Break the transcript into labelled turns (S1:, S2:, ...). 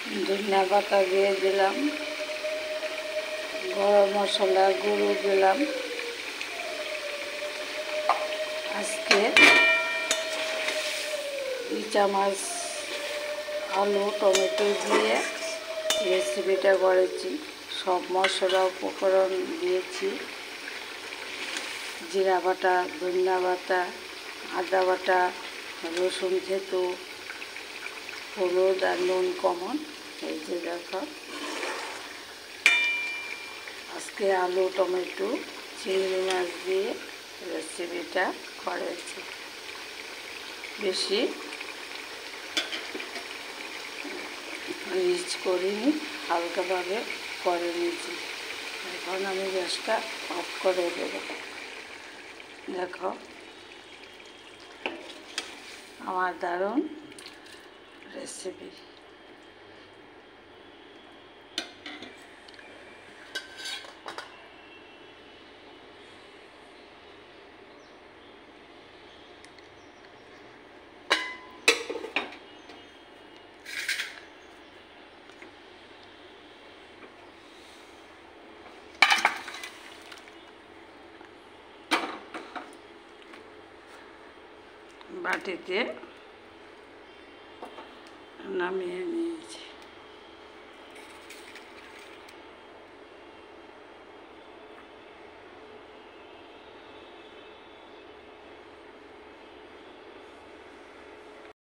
S1: ধনিয়া পাতা দিয়ে দিলাম, গরম মশলা গুঁড়ো দিলাম। আজকে 2 চামচ আলু টমেটো দিয়ে রেসিপিটা করেছি। সব মশলা উপকরণ দিয়েছি, জিরা বাটা, ধনিয়া বাটা, আদা বাটা, রসুন থেতো, হলুদ আর নুন কমন। এই যে দেখো, আজকে আলু টমেটো চিংড়ি মাছ দিয়ে রেসিপিটা করেছি। বেশি রিচ করিনি, হালকাভাবে করে নিয়েছি। এখন আমি গ্যাসটা অফ করে দেব। দেখো আমার দারুণ রেসিপি। বাটিতে নামিয়ে নিয়ে